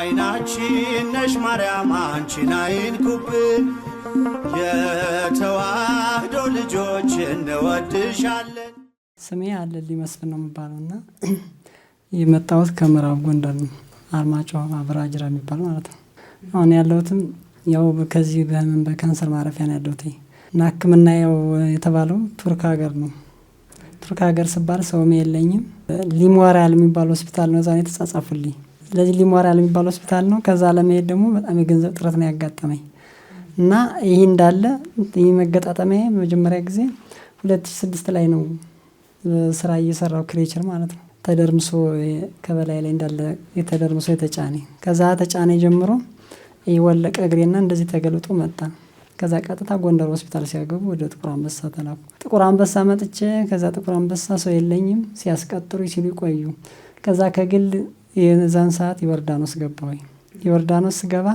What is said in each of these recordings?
አይናችን ነሽ ማርያም አንቺን አይንኩብን የተዋህዶ ልጆች እንወድሻለን። ስሜ አለልኝ መስፍን ነው የሚባለውና የመጣሁት ከምዕራብ ጎንደር ነው። አርማጭሆ አብራጅራ የሚባል ማለት ነው። አሁን ያለሁትም ያው ከዚህ በካንሰር ማረፊያ ነው ያለሁት እና ሕክምና ያው የተባለው ቱርክ ሀገር ነው። ቱርክ ሀገር ስባል ሰውም የለኝም። ሊሞራል የሚባል ሆስፒታል ነው ዛኔ ተጻጻፉልኝ። ስለዚህ ሊሞራል የሚባል ሆስፒታል ነው። ከዛ ለመሄድ ደግሞ በጣም የገንዘብ ጥረት ነው ያጋጠመኝ እና ይሄ እንዳለ ይሄ መገጣጠሚያ መጀመሪያ ጊዜ 2006 ላይ ነው ስራ እየሰራው ክሬቸር ማለት ነው ተደርምሶ ከበላይ ላይ እንዳለ የተደርምሶ የተጫነ ከዛ ተጫነ ጀምሮ ይወለቀ እግሬና እንደዚህ ተገልጦ መጣ። ከዛ ቀጥታ ጎንደር ሆስፒታል ሲያገቡ ወደ ጥቁር አንበሳ ተላኩ። ጥቁር አንበሳ መጥቼ ከዛ ጥቁር አንበሳ ሰው የለኝም ሲያስቀጥሩ ሲሉ ቆዩ። ከዛ ከግል የዛን ሰዓት ዮርዳኖስ ገባሁኝ። ዮርዳኖስ ገባ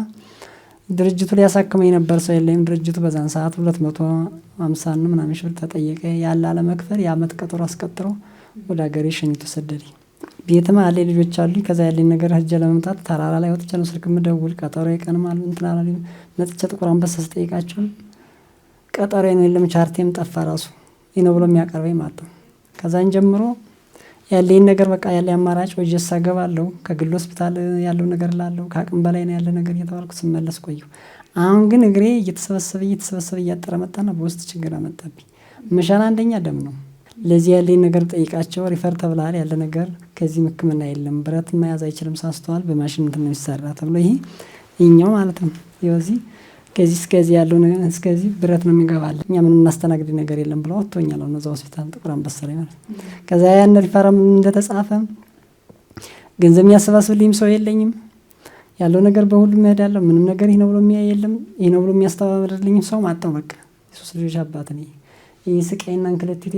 ድርጅቱ ሊያሳክመኝ ነበር ሰው የለኝም። ድርጅቱ በዛን ሰዓት 250 ምናምን ሺህ ብር ተጠየቀ። ያለ አለመክፈል የአመት ቀጠሮ አስቀጥሮ ወደ ሀገሬ ሸኝቶ ሰደደኝ። ቤትም አለ ልጆች አሉኝ። ከዛ ያለኝ ነገር ሄጄ ለመምጣት ተራራ ላይ ወጥቼ ነው ስልክ የምደውል። ቀጠሮ የቀንም አሉ እንትን አላለኝ። መጥቼ ጥቁር አንበሳ ስጠይቃቸው ቀጠሮ ነው የለም ቻርቴም ጠፋ ራሱ ይሄ ነው ብሎ የሚያቀርበኝ ማለት ነው። ከዛን ጀምሮ ያለኝ ነገር በቃ ያለኝ አማራጭ ወጀሳ ገባለሁ። ከግል ሆስፒታል ያለው ነገር ላለው ከአቅም በላይ ነው ያለ ነገር እየተባልኩ ስመለስ ቆየሁ። አሁን ግን እግሬ እየተሰበሰበ እያጠረ መጣና በውስጥ ችግር አመጣብኝ። መሻል አንደኛ ደም ነው። ለዚህ ያለኝ ነገር ጠይቃቸው ሪፈር ተብሏል ያለ ነገር ከዚህ ሕክምና የለም ብረት መያዝ አይችልም ሳስተዋል በማሽን እንትን ነው የሚሰራ ተብሎ ይሄኛው ማለት ነው ይወዚህ ከዚህ እስከዚህ ያለው ነገር እስከዚህ ብረት ነው የሚገባል እኛ ምን እናስተናግድ ነገር የለም ብለው ወጥቶኛል ነው እዛው ሆስፒታል ጥቁር አንበሳ ላይ ማለት ከዛ ያን ሪፈርም እንደተጻፈ ገንዘብ የሚያሰባስብልኝ ሰው የለኝም ያለው ነገር በሁሉም እሄዳለሁ ምንም ነገር ይሄ ነው ብሎ የሚያይ የለም ይሄ ነው ብሎ የሚያስተባብርልኝ ሰው ማጣው በቃ ኢየሱስ ልጅ አባት ነኝ ይስቀይና እንክለትቴ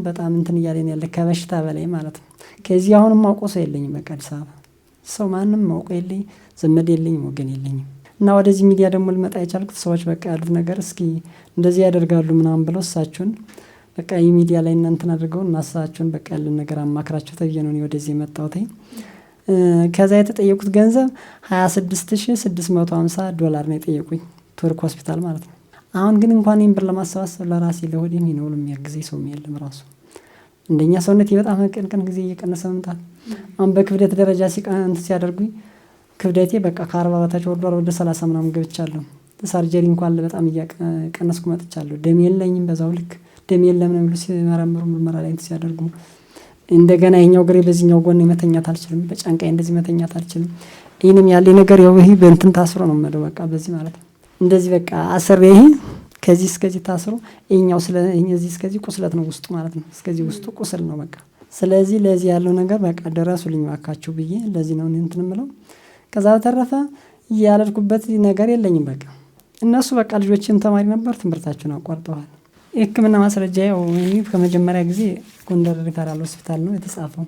በጣም እንትን እያለኝ ያለ ከበሽታ በላይ ማለት ነው። ከዚህ አሁንም ማውቀው ሰው የለኝም በቃ አዲስ አበባ ሰው ማንም ማውቀው የለኝ ዘመድ የለኝም ወገን የለኝም። እና ወደዚህ ሚዲያ ደግሞ ልመጣ የቻልኩት ሰዎች በቃ ያሉት ነገር እስኪ እንደዚህ ያደርጋሉ ምናምን ብለው እሳቸውን በቃ ይሄ ሚዲያ ላይ እናንተን አድርገው እናሳቸውን በቃ ያለን ነገር አማክራቸው ተየነው ነው ወደዚህ የመጣሁት። ከዛ የተጠየቁት ገንዘብ $26650 ነው የጠየቁኝ ቱርክ ሆስፒታል ማለት ነው። አሁን ግን እንኳን ይሄን ብር ለማሰባሰብ ለራሴ ለሆዴም ነው የሚያግዘኝ ሰው የለም ራሱ እንደኛ ሰውነቴ በጣም ቀን ጊዜ እየቀነሰ መምጣት አሁን በክብደት ደረጃ ሲያደርጉኝ ክብደቴ በቃ ከ40 በታች ወርዷል ወደ 30 ምናምን ገብቻለሁ። ሰርጀሪ እንኳን በጣም እየቀነስኩ መጥቻለሁ። ደም የለኝም በዛው ልክ ደም የለም ነው የሚሉት ሲመረምሩ ምርመራ ላይ ሲያደርጉ እንደገና ይሄኛው ግሬ በዚህኛው ጎን መተኛት አልችልም በጫንቃይ እንደዚህ መተኛት አልችልም። ይሄንም ያለኝ ነገር ያው ይሄ በእንትን ታስሮ ነው ማለት በቃ በዚህ ማለት ነው እንደዚህ በቃ አሰር ይሄ ከዚህ እስከዚህ ታስሮ ይሄኛው ስለዚህ እስከዚህ ቁስለት ነው ውስጡ ማለት ነው እስከዚህ ውስጡ ቁስል ነው በቃ። ስለዚህ ለዚህ ያለው ነገር በቃ ደረሱልኝ ዋካችሁ ብዬ ለዚህ ነው እንትን ምለው። ከዛ በተረፈ ያለልኩበት ነገር የለኝም በቃ እነሱ በቃ ልጆችን ተማሪ ነበር ትምህርታቸውን አቋርጠዋል። የሕክምና ማስረጃ ያው ከመጀመሪያ ጊዜ ጎንደር ሪፈራል ሆስፒታል ነው የተጻፈው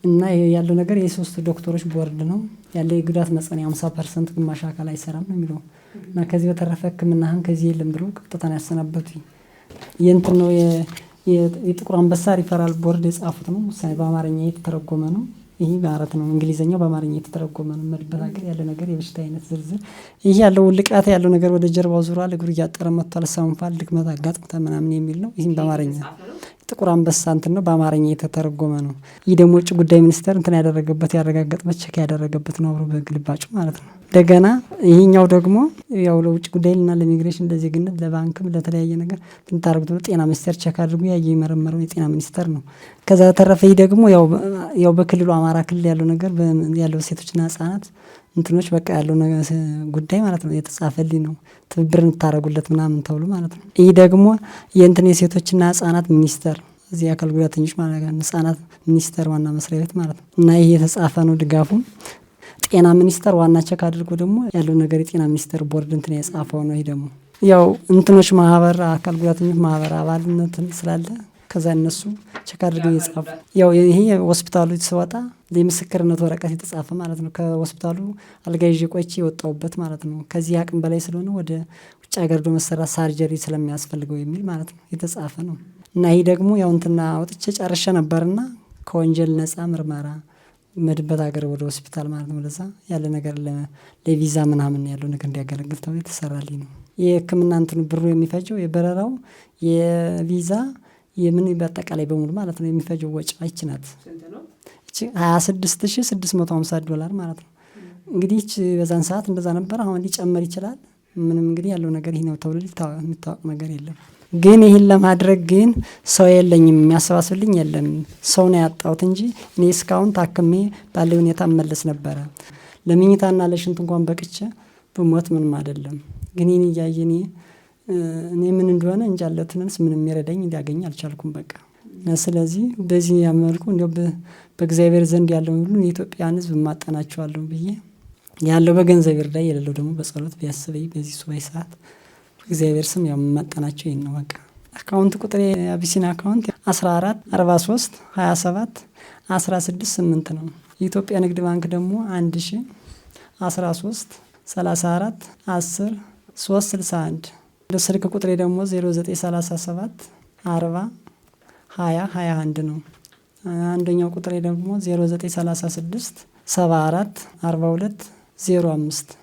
እና ያለው ነገር የሶስት ዶክተሮች ቦርድ ነው ያለው የጉዳት መጠን 50% ግማሽ አካል አይሰራም ነው የሚለው እና ከዚህ በተረፈ ሕክምናህን ከዚህ የለም ብሎ ቀጥታን ያሰናበቱኝ። የእንትን ነው የጥቁር አንበሳ ሪፈራል ቦርድ የጻፉት ነው በአማርኛ የተተረጎመ ነው። ይሄ ማለት ነው እንግሊዘኛው በአማርኛ የተተረጎመ ነው መድበት ሀገር ያለ ነገር የበሽታ አይነት ዝርዝር ይሄ ያለው ልቃት ያለው ነገር ወደ ጀርባው ዙሯል እግሩ እያጠረ መጥቷል ሳንፋል ድክመት አጋጥሞታ ምናምን የሚል ነው። ይሄን በአማርኛ ጥቁር አንበሳ እንትን ነው በአማርኛ የተተረጎመ ነው። ይሄ ደግሞ ውጭ ጉዳይ ሚኒስቴር እንትን ያደረገበት ያረጋገጠበት ቼክ ያደረገበት ነው አብሮ በግልባጩ ማለት ነው። እንደገና ይሄኛው ደግሞ ያው ለውጭ ጉዳይና ለኢሚግሬሽን ለዜግነት ለባንክም ለተለያየ ነገር እንታርጉት ጤና ሚኒስቴር ቼክ አድርጉ የመረመረው የጤና ሚኒስቴር ነው። ከዛ ተረፈ ደግሞ ያው በክልሉ አማራ ክልል ያለው ነገር ያለው ሴቶችና ህጻናት እንትኖች በቃ ያለው ጉዳይ ማለት ነው የተጻፈልኝ ነው ትብብር እንታረጉለት ምናምን ተብሎ ማለት ነው። ይሄ ደግሞ የእንትን የሴቶችና ህጻናት ሚኒስቴር እዚህ አካል ጉዳተኞች ማለት ነው ህጻናት ሚኒስቴር ዋና መስሪያ ቤት ማለት ነው እና ይሄ የተጻፈ ነው ድጋፉ። ጤና ሚኒስቴር ዋና ቼክ አድርጎ ደግሞ ያለው ነገር የጤና ሚኒስቴር ቦርድ እንትን የጻፈው ነው። ይሄ ደግሞ ያው እንትኖች ማህበር አካል ጉዳተኞች ማህበር አባልነት ስላለ ከዛ እነሱ ቼክ አድርገው የጻፉ ያው ይሄ ሆስፒታሉ ሲወጣ ለምስክርነት ወረቀት የተጻፈ ማለት ነው። ከሆስፒታሉ አልጋ ይዤ ቆይቼ የወጣሁበት ማለት ነው። ከዚህ አቅም በላይ ስለሆነ ወደ ውጭ ሀገር በመሰራት ሰርጀሪ ስለሚያስፈልገው የሚል ማለት ነው የተጻፈ ነው። እና ይሄ ደግሞ ያው እንትና ወጥቼ ጨርሼ ነበርና ከወንጀል ነፃ ምርመራ መድበት ሀገር ወደ ሆስፒታል ማለት ነው። ለዛ ያለ ነገር ለቪዛ ምናምን ያለው ነገር እንዲያገለግል ተብሎ የተሰራልኝ ነው። የህክምና እንትኑ ብሩ የሚፈጀው የበረራው የቪዛ የምን በአጠቃላይ በሙሉ ማለት ነው የሚፈጀው ወጪ ይቺ ናት። እቺ $26,650 ማለት ነው። እንግዲህ በዛን ሰዓት እንደዛ ነበር። አሁን ሊጨመር ይችላል። ምንም እንግዲህ ያለው ነገር ይሄ ነው ተብሎ የሚታወቅ ነገር የለም። ግን ይህን ለማድረግ ግን ሰው የለኝም፣ የሚያሰባስብልኝ የለም። ሰው ነው ያጣሁት እንጂ እኔ እስካሁን ታክሜ ባለ ሁኔታ እመለስ ነበረ። ለምኝታና ለሽንት እንኳን በቅቼ ብሞት ምንም አይደለም። ግን ይህን እያየ እኔ ምን እንደሆነ እንጃለትንስ ምንም የሚረዳኝ እንዲያገኝ አልቻልኩም በቃ። ስለዚህ በዚህ ያመልኩ እንዲያው በእግዚአብሔር ዘንድ ያለው ሁሉ የኢትዮጵያን ሕዝብ ማጠናቸዋለሁ ብዬ ያለው በገንዘብ ይርዳይ የሌለው ደግሞ በጸሎት ቢያስበኝ በዚህ ሱባኤ ሰዓት እግዚአብሔር ስም ያው ማጠናቸው ይሄን ነው በቃ። አካውንት ቁጥሬ አቢሲና አካውንት 14 43 27 16 8 ነው። የኢትዮጵያ ንግድ ባንክ ደግሞ 1000 13 34 10 361 ስልክ ቁጥሬ ደግሞ 0937 40 20 21 ነው። አንደኛው ቁጥሬ ደግሞ 0936 74 42 05